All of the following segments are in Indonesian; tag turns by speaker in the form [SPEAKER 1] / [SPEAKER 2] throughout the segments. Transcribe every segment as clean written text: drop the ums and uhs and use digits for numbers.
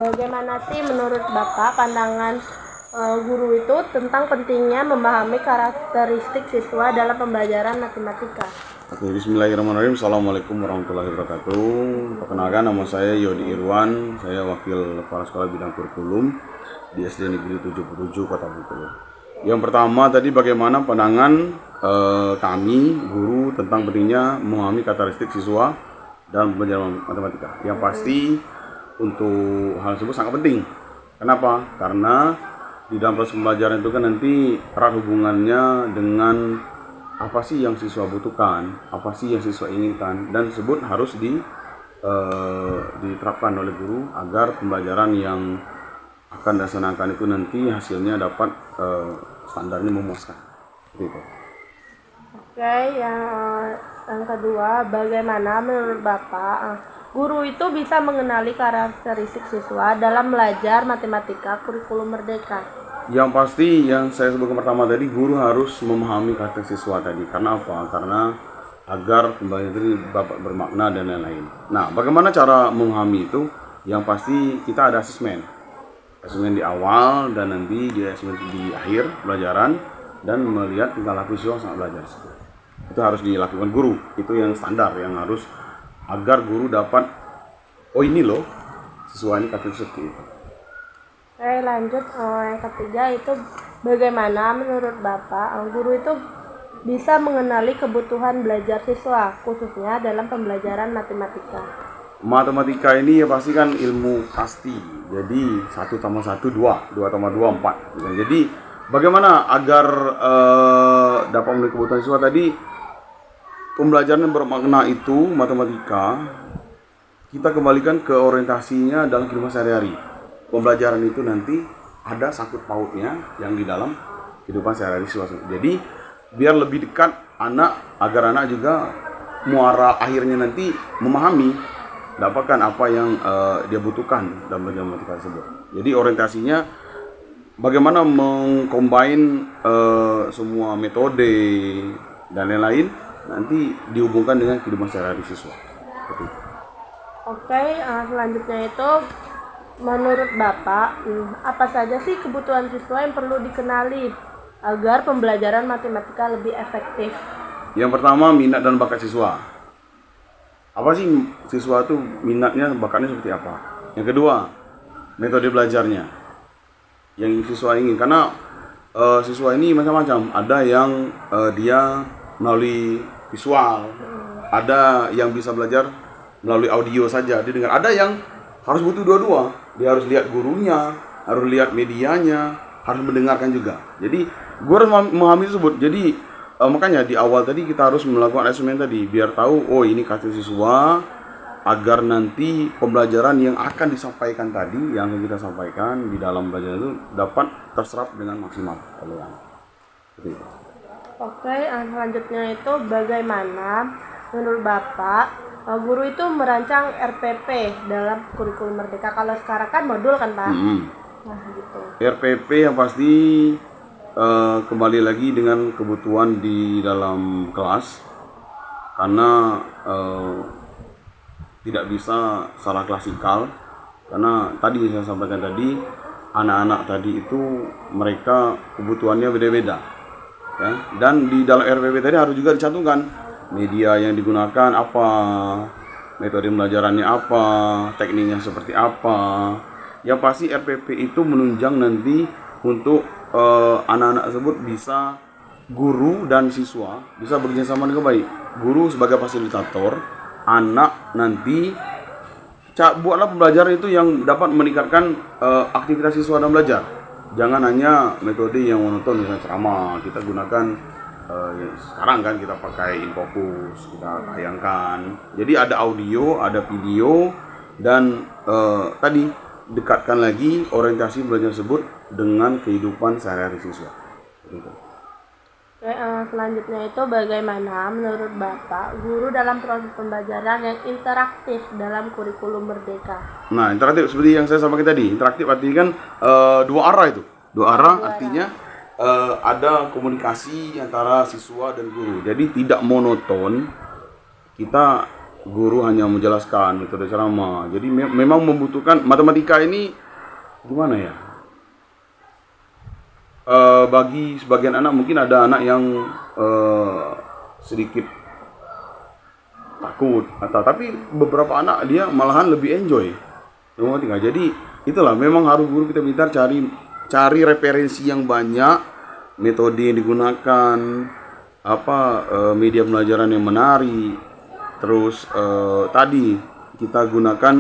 [SPEAKER 1] Bagaimana sih menurut Bapak pandangan guru itu tentang pentingnya memahami karakteristik siswa dalam pembelajaran matematika?
[SPEAKER 2] Oke, bismillahirrahmanirrahim. Assalamualaikum warahmatullahi wabarakatuh. Perkenalkan, nama saya Yodi Irwan. Saya wakil kepala sekolah bidang kurikulum di SD Negeri 77 Kota Bengkulu. Yang pertama tadi, bagaimana pandangan kami guru tentang pentingnya memahami karakteristik siswa dalam pembelajaran matematika. Yang pasti untuk hal tersebut sangat penting. Kenapa? Karena di dalam proses pembelajaran itu kan nanti erat hubungannya dengan apa sih yang siswa butuhkan, apa sih yang siswa inginkan, dan tersebut harus diterapkan oleh guru agar pembelajaran yang akan dilaksanakan itu nanti hasilnya dapat standarnya memuaskan. Gitu.
[SPEAKER 1] Oke, yang kedua, bagaimana menurut Bapak guru itu bisa mengenali karakteristik siswa dalam belajar matematika kurikulum merdeka?
[SPEAKER 2] Yang pasti yang saya sebutkan pertama tadi, guru harus memahami karakter siswa tadi. Karena apa? Karena agar pembelajaran itu dapat bermakna dan lain-lain. Nah, bagaimana cara memahami itu? Yang pasti kita ada asesmen. Asesmen di awal dan nanti di asesmen di akhir pembelajaran, dan melihat tingkah laku siswa saat belajar. Itu harus dilakukan guru. Itu yang standar yang harus, agar guru dapat, oh ini loh siswa ini karakter seperti itu.
[SPEAKER 1] Oke, lanjut. Yang ketiga itu, bagaimana menurut Bapak guru itu bisa mengenali kebutuhan belajar siswa khususnya dalam pembelajaran matematika?
[SPEAKER 2] Matematika ini ya pasti kan ilmu pasti. Jadi 1 tambah 1 2, 2 tambah 2 4. Jadi bagaimana agar dapat memenuhi kebutuhan siswa tadi, pembelajaran yang bermakna itu matematika kita kembalikan ke orientasinya dalam kehidupan sehari-hari. Pembelajaran itu nanti ada sangkut pautnya yang di dalam kehidupan sehari-hari siswa. Jadi biar lebih dekat anak, agar anak juga muara akhirnya nanti memahami, dapatkan apa yang dia butuhkan dalam belajar matematika tersebut. Jadi orientasinya bagaimana mengcombine semua metode dan lain-lain nanti dihubungkan dengan kehidupan sehari-hari siswa. Seperti itu.
[SPEAKER 1] Oke, selanjutnya itu, menurut Bapak, apa saja sih kebutuhan siswa yang perlu dikenali agar pembelajaran matematika lebih efektif?
[SPEAKER 2] Yang pertama, minat dan bakat siswa. Apa sih siswa itu minatnya, bakatnya seperti apa? Yang kedua, metode belajarnya yang siswa ingin. Karena siswa ini macam-macam. Ada yang dia melalui visual, ada yang bisa belajar melalui audio saja didengar, ada yang harus butuh dua-dua. Dia harus lihat gurunya, harus lihat medianya, harus mendengarkan juga. Jadi gue harus memahami tersebut. Jadi makanya di awal tadi kita harus melakukan asesmen tadi, biar tahu oh ini karakter siswa, agar nanti pembelajaran yang akan disampaikan tadi, yang kita sampaikan di dalam belajar itu dapat terserap dengan maksimal oleh anak. Seperti itu.
[SPEAKER 1] Oke, selanjutnya itu, bagaimana menurut Bapak guru itu merancang RPP dalam kurikulum merdeka? Kalau sekarang kan modul kan Pak? Nah gitu.
[SPEAKER 2] RPP yang pasti kembali lagi dengan kebutuhan di dalam kelas, karena tidak bisa salah klasikal. Karena tadi saya sampaikan tadi, anak-anak tadi itu mereka kebutuhannya beda-beda ya. Dan di dalam RPP tadi harus juga dicantumkan media yang digunakan apa, metode pembelajarannya apa, tekniknya seperti apa. Yang pasti RPP itu menunjang nanti untuk anak-anak tersebut bisa, guru dan siswa bisa bekerjasama dengan baik. Guru sebagai fasilitator, anak nanti buatlah pembelajaran itu yang dapat meningkatkan aktivitas siswa dalam belajar. Jangan hanya metode yang monoton, misalnya ceramah. Kita gunakan sekarang kan kita pakai infocus, kita tayangkan. Jadi ada audio, ada video, dan tadi dekatkan lagi orientasi belajar tersebut dengan kehidupan sehari-hari siswa. Gitu.
[SPEAKER 1] Oke, selanjutnya itu, bagaimana menurut Bapak guru dalam proses pembelajaran yang interaktif dalam kurikulum merdeka?
[SPEAKER 2] Nah, interaktif seperti yang saya sampaikan tadi. Interaktif artinya kan dua arah itu. Dua arah artinya ada komunikasi antara siswa dan guru. Jadi tidak monoton. Kita guru hanya menjelaskan metode ceramah. Jadi memang membutuhkan matematika ini gimana ya? Bagi sebagian anak mungkin ada anak yang sedikit takut atau tapi beberapa anak dia malahan lebih enjoy matematika. Jadi itulah memang harus guru kita pintar cari referensi yang banyak, metode yang digunakan, media pembelajaran yang menarik. Terus tadi kita gunakan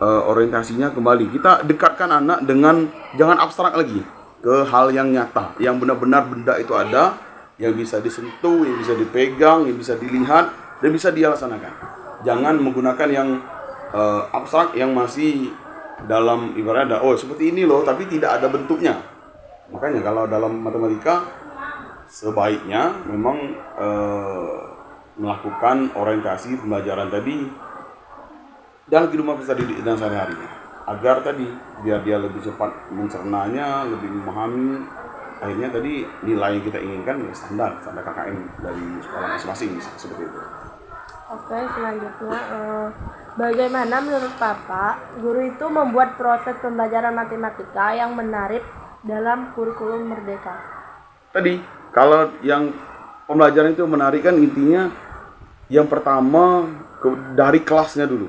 [SPEAKER 2] orientasinya kembali. Kita dekatkan anak dengan jangan abstrak lagi ke hal yang nyata, yang benar-benar benda itu ada, yang bisa disentuh, yang bisa dipegang, yang bisa dilihat dan bisa dia laksanakan. Jangan menggunakan yang abstrak yang masih dalam ibaratnya seperti ini loh, tapi tidak ada bentuknya. Makanya kalau dalam matematika sebaiknya memang melakukan orientasi pembelajaran tadi dalam kehidupan peserta didik dan sehari-hari, agar tadi biar dia lebih cepat mencernanya, lebih memahami. Akhirnya tadi nilai yang kita inginkan ya standar KKM dari sekolah masing-masing seperti itu.
[SPEAKER 1] Oke, selanjutnya bagaimana menurut Bapak guru itu membuat proses pembelajaran matematika yang menarik dalam kurikulum Merdeka?
[SPEAKER 2] Tadi kalau yang pembelajaran itu menarik kan intinya yang pertama dari kelasnya dulu,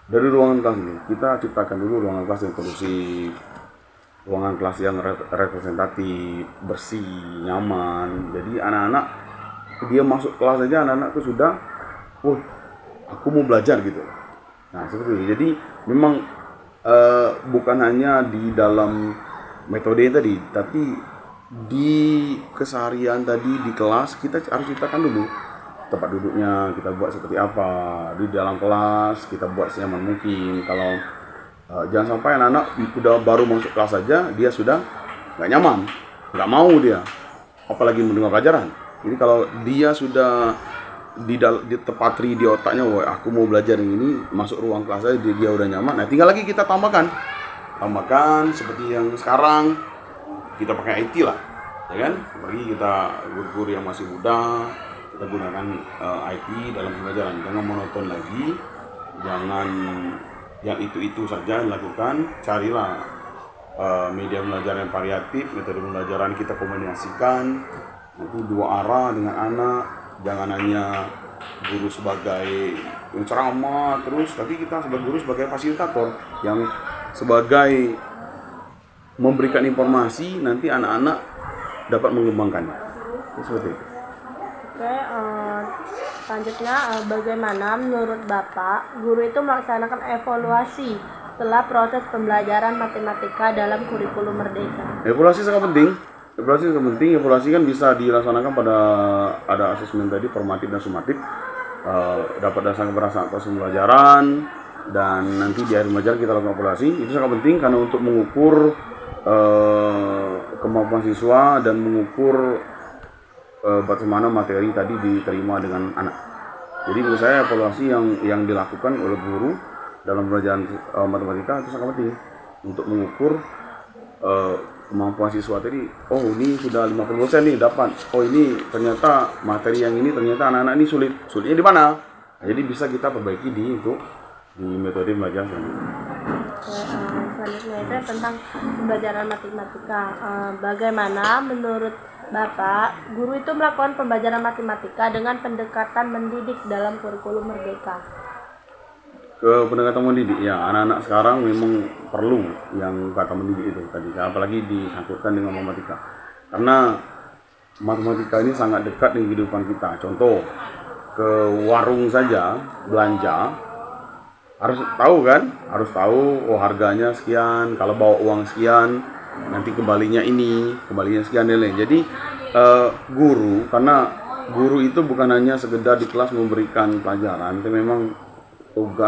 [SPEAKER 2] dari ruangan kelas dulu. Kita ciptakan dulu ruangan kelas yang kondusif, ruangan kelas yang representatif, bersih, nyaman. Jadi anak-anak dia masuk kelas aja anak-anak itu sudah aku mau belajar gitu. Nah seperti itu. Jadi memang bukan hanya di dalam metode tadi, tapi di keseharian tadi di kelas kita harus ciptakan dulu tempat duduknya, kita buat seperti apa di dalam kelas, kita buat senyaman mungkin. Kalau jangan sampai anak-anak udah baru masuk kelas saja dia sudah nggak nyaman, nggak mau dia, apalagi mendengar pelajaran. Jadi kalau dia sudah ditepatri di otaknya, aku mau belajar yang ini, masuk ruang kelas aja dia udah nyaman. Nah tinggal lagi kita tambahkan seperti yang sekarang kita pakai IT lah, ya kan? Bagi kita guru-guru yang masih muda, kita gunakan IT dalam pembelajaran. Jangan monoton lagi, jangan yang itu saja lakukan. Carilah media pembelajaran yang variatif, metode pembelajaran kita kombinasikan nanti dua arah dengan anak. Jangan hanya guru sebagai ceramah terus, tapi kita sebagai guru sebagai fasilitator yang sebagai memberikan informasi, nanti anak-anak dapat mengembangkannya. Seperti itu.
[SPEAKER 1] Oke, selanjutnya bagaimana menurut Bapak guru itu melaksanakan evaluasi setelah proses pembelajaran matematika dalam kurikulum Merdeka?
[SPEAKER 2] Evaluasi sangat penting. Evaluasi kan bisa dilaksanakan pada ada asesmen tadi, formatif dan sumatif. Dapat dasar keberhasilan atas pembelajaran dan nanti di akhir pembelajaran kita lakukan evaluasi. Itu sangat penting karena untuk mengukur kemampuan siswa dan mengukur bagaimana materi tadi diterima dengan anak. Jadi menurut saya evaluasi yang dilakukan oleh guru dalam pembelajaran matematika itu sangat penting untuk mengukur kemampuan siswa tadi. Ini sudah 50% nih dapat. Ini ternyata materi yang ini ternyata anak-anak ini sulitnya di mana. Nah, jadi bisa kita perbaiki di metode pembelajaran selanjutnya.
[SPEAKER 1] Selanjutnya itu tentang pembelajaran matematika. Bagaimana menurut Bapak guru itu melakukan pembelajaran matematika dengan pendekatan mendidik dalam kurikulum Merdeka?
[SPEAKER 2] Ke pendekatan mendidik ya, anak-anak sekarang memang perlu yang kata mendidik itu tadi, apalagi disangkutkan dengan matematika, karena matematika ini sangat dekat dengan kehidupan kita. Contoh, ke warung saja belanja harus tahu harganya sekian, kalau bawa uang sekian nanti kembalinya sekian dan lain. Jadi karena guru itu bukan hanya sekedar di kelas memberikan pelajaran, tapi memang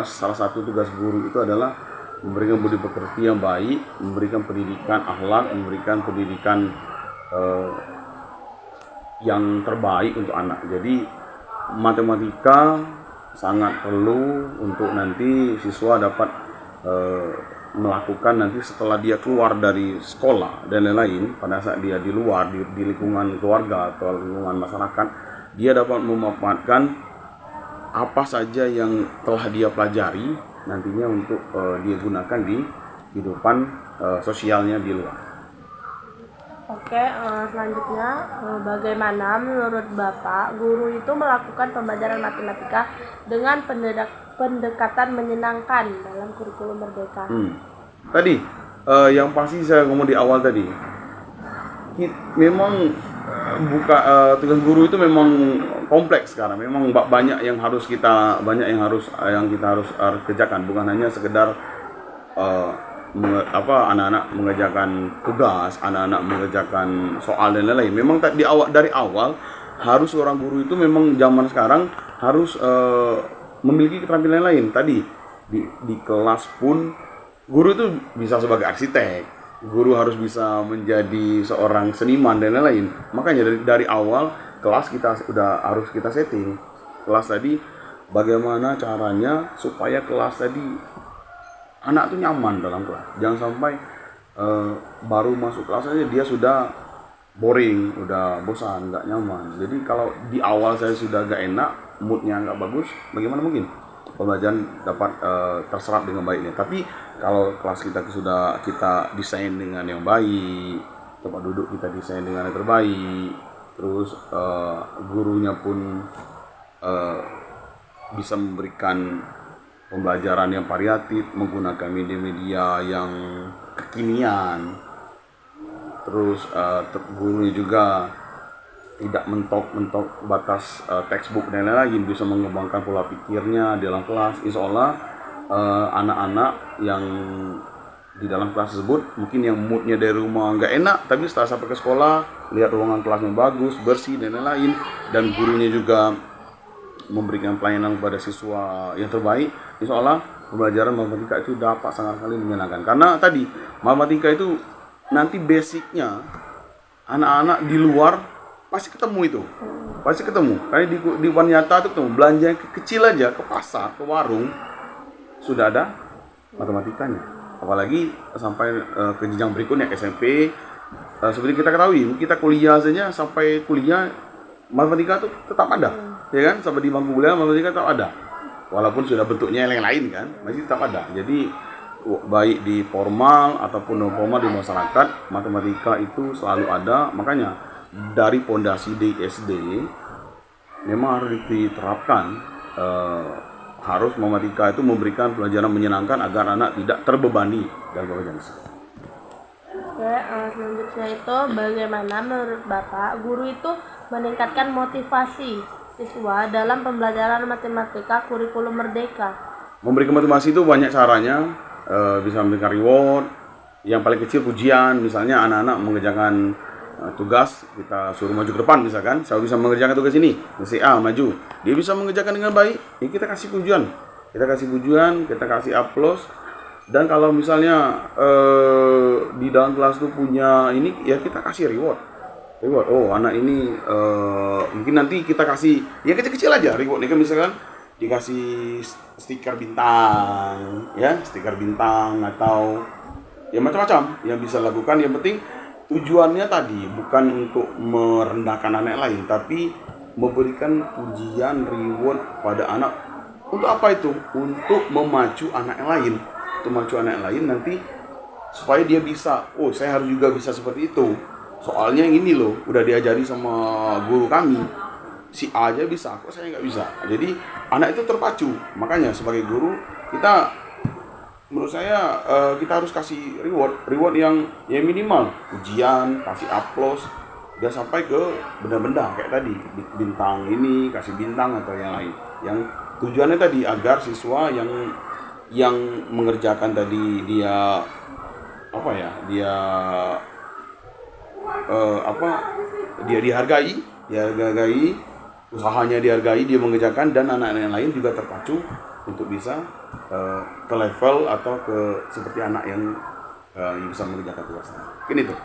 [SPEAKER 2] salah satu tugas guru itu adalah memberikan budi pekerti yang baik, memberikan pendidikan akhlak, memberikan pendidikan yang terbaik untuk anak. Jadi matematika sangat perlu untuk nanti siswa dapat melakukan nanti setelah dia keluar dari sekolah dan lain-lain. Pada saat dia di luar di lingkungan keluarga atau lingkungan masyarakat, dia dapat memanfaatkan apa saja yang telah dia pelajari nantinya untuk dia gunakan di kehidupan sosialnya di luar.
[SPEAKER 1] Oke, selanjutnya bagaimana menurut Bapak guru itu melakukan pembelajaran matematika dengan pendekatan menyenangkan dalam kurikulum Merdeka?
[SPEAKER 2] Tadi yang pasti saya ngomong di awal tadi, memang tugas guru itu memang kompleks sekarang. Memang banyak yang harus kita harus kerjakan, bukan hanya sekedar anak-anak mengerjakan tugas, anak-anak mengerjakan soal dan lain-lain. Memang dari awal harus seorang guru itu memang zaman sekarang harus memiliki keterampilan lain. Tadi di kelas pun guru itu bisa sebagai arsitek, guru harus bisa menjadi seorang seniman dan lain-lain. Makanya dari awal kelas harus kita setting. Kelas tadi bagaimana caranya supaya kelas tadi anak tuh nyaman dalam kelas. Jangan sampai baru masuk kelas aja dia sudah boring, udah bosan, nggak nyaman. Jadi kalau di awal saya sudah nggak enak, moodnya nggak bagus, bagaimana mungkin pembelajaran dapat terserap dengan baiknya. Tapi kalau kelas kita sudah kita desain dengan yang baik, tempat duduk kita desain dengan yang terbaik, terus gurunya pun bisa memberikan pembelajaran yang variatif menggunakan media-media yang kekinian, terus gurunya juga tidak mentok batas textbook dan lain-lain, bisa mengembangkan pola pikirnya dalam kelas. Insya Allah anak-anak yang di dalam kelas tersebut mungkin yang moodnya dari rumah nggak enak, tapi setelah sampai ke sekolah lihat ruangan kelasnya bagus, bersih dan lain-lain, dan gurunya juga memberikan pelayanan kepada siswa yang terbaik, insya Allah pembelajaran matematika itu dapat sangat sekali menyenangkan. Karena tadi matematika itu nanti basicnya anak-anak di luar pasti ketemu itu, pasti ketemu. Karena di depan nyata itu ketemu, belanja yang kecil aja ke pasar, ke warung sudah ada matematikanya. Apalagi sampai ke jenjang berikutnya SMP, seperti kita ketahui, kita kuliah saja sampai kuliah matematika itu tetap ada, ya kan? Sampai di bangku kuliah matematika tetap ada, walaupun sudah bentuknya yang lain kan, masih tetap ada. Jadi baik di formal ataupun non formal di masyarakat, matematika itu selalu ada. Makanya dari pondasi di SD memang harus diterapkan, harus matematika itu memberikan pelajaran menyenangkan agar anak tidak terbebani dalam belajar.
[SPEAKER 1] Oke, selanjutnya itu bagaimana menurut Bapak guru itu meningkatkan motivasi siswa dalam pembelajaran matematika kurikulum Merdeka?
[SPEAKER 2] Memberikan motivasi itu banyak caranya, bisa memberikan reward. Yang paling kecil pujian, misalnya anak-anak mengerjakan tugas, kita suruh maju ke depan misalkan, saya bisa mengerjakan tugas ini, si A maju, dia bisa mengerjakan dengan baik, ya kita kasih pujian, kita kasih aplaus. Dan kalau misalnya di dalam kelas itu punya ini, ya kita kasih reward. Oh anak ini mungkin nanti kita kasih ya kecil-kecil aja reward nih kan, misalkan dikasih stiker bintang, ya stiker bintang atau ya macam-macam yang bisa lakukan. Yang penting tujuannya tadi bukan untuk merendahkan anak lain, tapi memberikan pujian reward pada anak. Untuk apa itu? Untuk memacu anak lain. Untuk memacu anak lain nanti supaya dia bisa, oh saya harus juga bisa seperti itu. Soalnya yang ini loh, udah diajari sama guru kami. Si A aja bisa, kok saya nggak bisa. Jadi anak itu terpacu. Makanya sebagai guru kita, menurut saya kita harus kasih reward yang minimal, ujian, kasih aplaus, udah sampai ke benda-benda kayak tadi bintang ini, kasih bintang atau yang lain. Yang tujuannya tadi agar siswa yang mengerjakan tadi dia dia dihargai, usahanya dihargai, dia mengerjakan, dan anak-anak yang lain juga terpacu untuk bisa ke level atau ke seperti anak yang bisa mengerjakan tugasnya. Mungkin itu.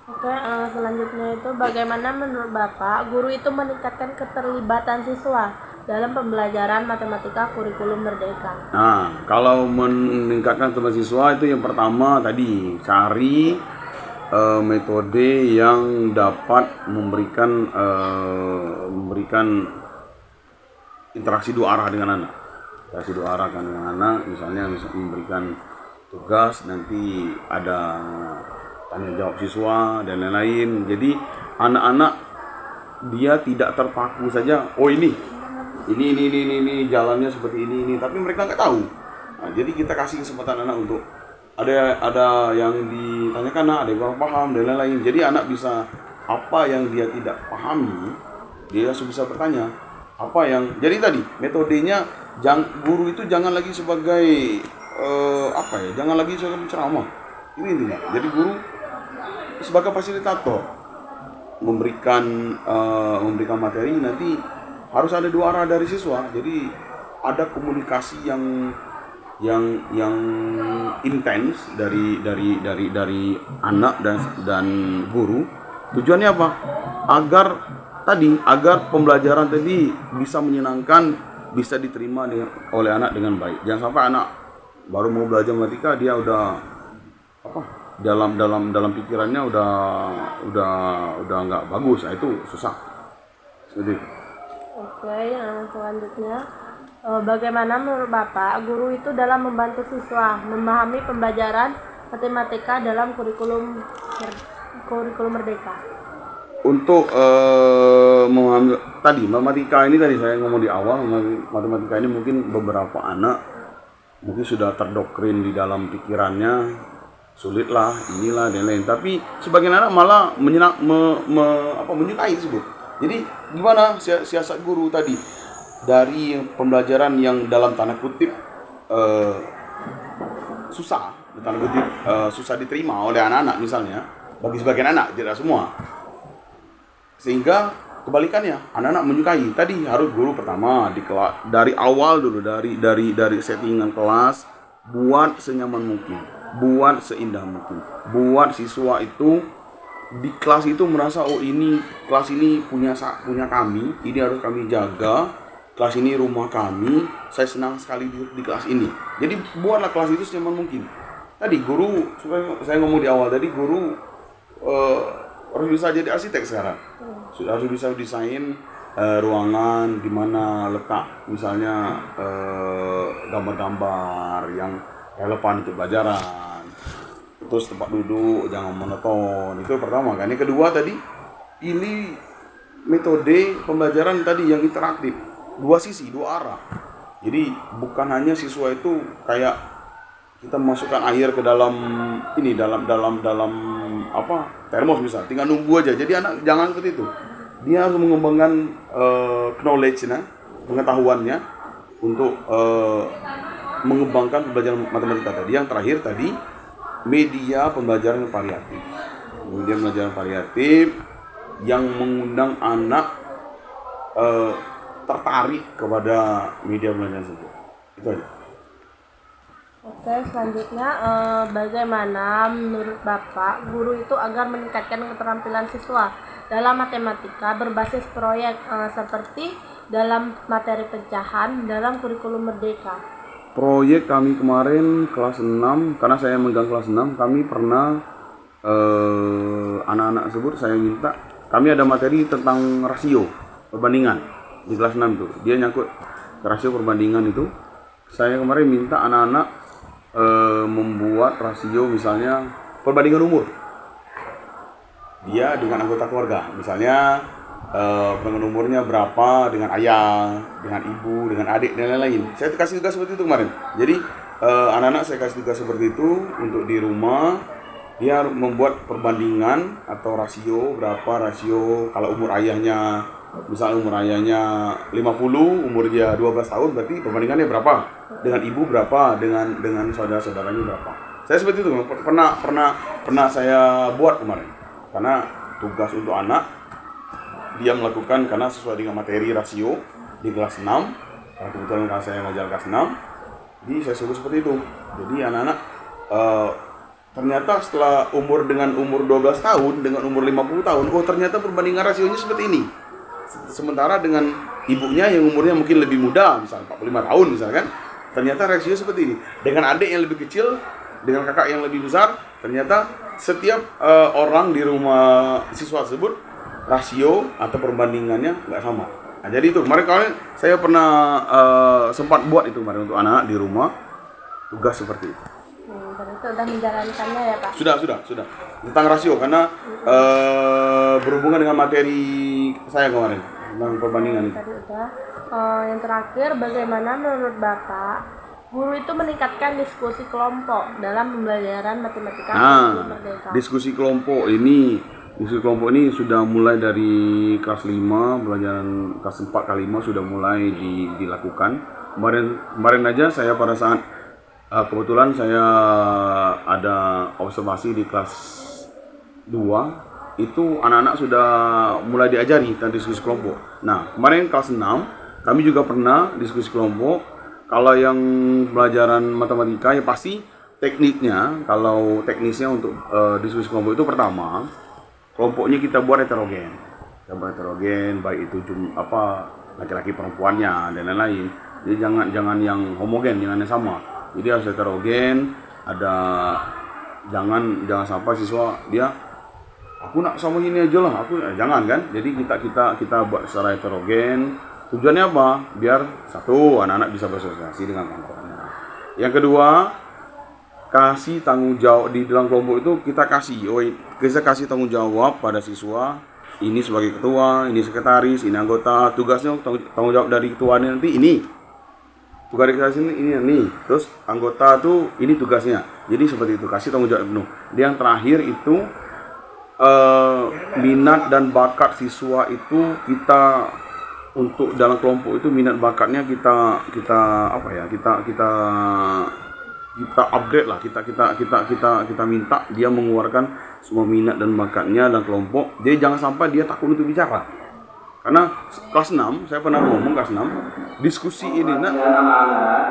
[SPEAKER 1] Oke, selanjutnya itu bagaimana menurut Bapak guru itu meningkatkan keterlibatan siswa dalam pembelajaran matematika kurikulum Merdeka?
[SPEAKER 2] Nah, kalau meningkatkan keterlibatan siswa itu yang pertama tadi cari metode yang dapat memberikan interaksi dua arah dengan anak. Interaksi dua arah kan dengan anak, misalnya memberikan tugas, nanti ada tanya jawab siswa dan lain-lain. Jadi anak-anak dia tidak terpaku saja, oh ini jalannya seperti ini, tapi mereka nggak tahu. Nah, jadi kita kasih kesempatan anak untuk ada yang ditanyakan, ada yang kurang paham dan lain-lain. Jadi anak bisa apa yang dia tidak pahami, dia bisa bertanya. Jadi tadi metodenya guru itu jangan lagi sebagai jangan lagi sebagai penceramah. Ini intinya. Jadi guru sebagai fasilitator memberikan materi, nanti harus ada dua arah dari siswa. Jadi ada komunikasi yang intens dari anak dan guru. Tujuannya apa? Agar pembelajaran tadi bisa menyenangkan, bisa diterima oleh anak dengan baik. Jangan sampai anak baru mau belajar matematika dia udah dalam pikirannya udah nggak bagus. Nah, itu susah. Jadi
[SPEAKER 1] Oke, yang selanjutnya, bagaimana menurut Bapak guru itu dalam membantu siswa memahami pembelajaran matematika dalam kurikulum Merdeka?
[SPEAKER 2] untuk memahami tadi matematika ini, tadi saya ngomong di awal, matematika ini mungkin beberapa anak mungkin sudah terdoktrin di dalam pikirannya, sulit lah, inilah dan lain. Tapi sebagian anak malah menyukai tersebut. Jadi gimana siasat guru tadi dari pembelajaran yang dalam tanda kutip susah diterima oleh anak-anak misalnya, bagi sebagian anak, tidak semua. Sehingga kebalikannya, anak-anak menyukai. Tadi harus guru pertama di kelas dari awal dulu, dari settingan kelas, buat senyaman mungkin, buat seindah mungkin, buat siswa itu di kelas itu merasa, oh ini kelas ini punya kami, ini harus kami jaga, kelas ini rumah kami, saya senang sekali di kelas ini. Jadi buatlah kelas itu senyaman mungkin. Tadi guru, saya ngomong di awal tadi, guru harus bisa jadi arsitek sekarang. Harus bisa desain ruangan di mana letak misalnya gambar-gambar yang relevan untuk pelajaran. Terus tempat duduk jangan monoton. Itu pertama kan. Yang kedua tadi, pilih metode pembelajaran tadi yang interaktif, dua sisi, dua arah. Jadi bukan hanya siswa itu kayak kita memasukkan air ke dalam termos misal, tinggal nunggu aja. Jadi anak jangan seperti itu. Dia harus mengembangkan knowledge-nya, pengetahuannya untuk mengembangkan pembelajaran matematika tadi. Yang terakhir tadi, media pembelajaran variatif. Kemudian pembelajaran variatif yang mengundang anak tertarik kepada media pembelajaran tersebut. Itu aja.
[SPEAKER 1] Oke, selanjutnya, bagaimana menurut Bapak guru itu agar meningkatkan keterampilan siswa dalam matematika berbasis proyek seperti dalam materi pecahan dalam kurikulum Merdeka?
[SPEAKER 2] Proyek kami kemarin kelas 6, karena saya megang kelas 6, kami pernah anak-anak tersebut saya minta, kami ada materi tentang rasio perbandingan di kelas 6 itu. Dia nyangkut rasio perbandingan itu. Saya kemarin minta anak-anak membuat rasio, misalnya perbandingan umur dia dengan anggota keluarga, misalnya perbandingan umurnya berapa dengan ayah, dengan ibu, dengan adik dan lain-lain. Saya kasih tugas seperti itu kemarin. Jadi anak-anak saya kasih tugas seperti itu untuk di rumah. Dia membuat perbandingan atau rasio, berapa rasio kalau umur ayahnya, misalnya umur ayahnya 50, umur dia 12 tahun, berarti perbandingannya berapa? Dengan ibu berapa? Dengan saudara-saudaranya berapa? Saya seperti itu pernah saya buat kemarin. Karena tugas untuk anak, dia melakukan karena sesuai dengan materi rasio di kelas 6. Karena kebetulan kalau saya ngajar kelas 6, jadi saya suruh seperti itu. Jadi anak-anak ternyata setelah umur 12 tahun dengan umur 50 tahun, oh ternyata perbandingan rasionya seperti ini. Sementara dengan ibunya yang umurnya mungkin lebih muda, misalnya 45 tahun misalkan, ternyata rasio seperti ini. Dengan adik yang lebih kecil, dengan kakak yang lebih besar, ternyata setiap orang di rumah siswa tersebut rasio atau perbandingannya nggak sama. Nah, jadi itu kemarin saya pernah sempat buat itu kemarin untuk anak di rumah tugas seperti itu.
[SPEAKER 1] Dan itu udah menjalankannya ya Pak?
[SPEAKER 2] Sudah. Tentang rasio karena berhubungan dengan materi saya kemarin tentang perbandingan itu.
[SPEAKER 1] Tadi udah. Yang terakhir, bagaimana menurut Bapak guru itu meningkatkan diskusi kelompok dalam pembelajaran matematika kurikulum merdeka?
[SPEAKER 2] Diskusi kelompok ini sudah mulai dari kelas 5, pelajaran kelas 4 ke 5 sudah mulai dilakukan. Kemarin aja saya pada saat kebetulan saya ada observasi di kelas 2, itu anak-anak sudah mulai diajari tentang diskusi kelompok. Nah, kemarin kelas 6 kami juga pernah diskusi kelompok. Kalau yang pelajaran matematika ya pasti tekniknya, kalau teknisnya untuk diskusi kelompok itu pertama, kelompoknya kita buat heterogen. Kita buat heterogen, baik itu laki-laki perempuannya dan lain-lain. Jadi jangan yang homogen, jangan yang sama. Jadi harus heterogen, jangan sampai siswa dia aku nak sama ini aja lah, jangan kan. Jadi kita buat secara heterogen. Tujuannya apa? Biar satu, anak-anak bisa bersosialisasi dengan kawan-kawannya. Yang kedua, kasih tanggung jawab di dalam kelompok itu kita kasih tanggung jawab pada siswa. Ini sebagai ketua, ini sekretaris, ini anggota. Tugasnya tanggung jawab dari ketuanya nanti ini. Tugas dari sini ini. Terus anggota tuh ini tugasnya. Jadi seperti itu, kasih tanggung jawab penuh. Yang terakhir itu minat dan bakat siswa itu kita untuk dalam kelompok itu minat bakatnya kita upgrade lah, kita minta dia mengeluarkan semua minat dan bakatnya dalam kelompok. Jadi jangan sampai dia takut untuk bicara. Karena kelas 6 saya pernah ngomong kelas 6 diskusi ini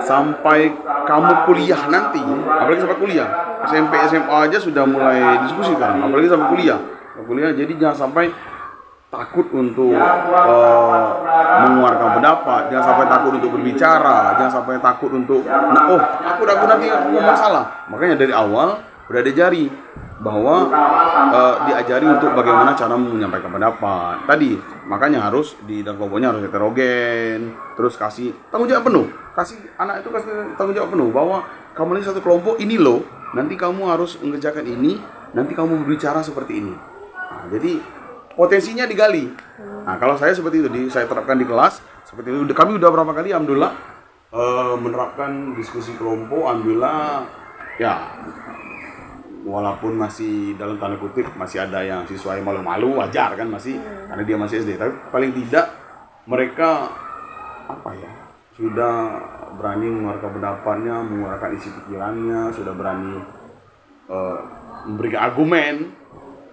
[SPEAKER 2] sampai kamu kuliah nanti, apalagi sampai kuliah SMP SMA aja sudah mulai diskusi kan, apalagi sampai kuliah. Jadi jangan sampai takut untuk mengeluarkan pendapat, jangan sampai takut untuk berbicara, jangan sampai takut untuk aku nanti ngomong salah. Makanya dari awal udah diajari bahwa diajari untuk bagaimana cara menyampaikan pendapat. Tadi makanya harus di dalam kelompoknya harus heterogen, terus kasih tanggung jawab penuh. Kasih anak itu kasih tanggung jawab penuh bahwa kamu ini satu kelompok ini loh, nanti kamu harus mengerjakan ini, nanti kamu berbicara seperti ini. Nah, jadi potensinya digali. Nah, kalau saya seperti itu, saya terapkan di kelas seperti itu. Kami udah berapa kali, alhamdulillah, menerapkan diskusi kelompok. Alhamdulillah, ya, walaupun masih dalam tanda kutip masih ada yang siswa yang malu-malu, wajar kan masih, karena dia masih SD. Tapi paling tidak mereka sudah berani mengeluarkan pendapatnya, mengeluarkan isi pikirannya, sudah berani memberikan argumen.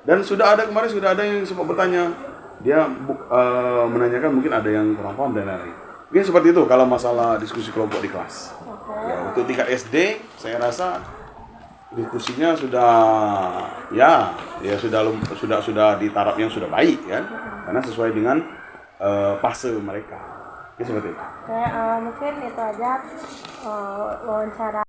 [SPEAKER 2] Dan kemarin sudah ada yang sempat bertanya, dia menanyakan mungkin ada yang kurang paham dan lain-lain. Mungkin seperti itu kalau masalah diskusi kelompok di kelas. Ya, untuk tingkat SD saya rasa diskusinya sudah di taraf yang sudah baik kan, karena sesuai dengan fase mereka. Ya, seperti itu.
[SPEAKER 1] Mungkin itu aja wawancara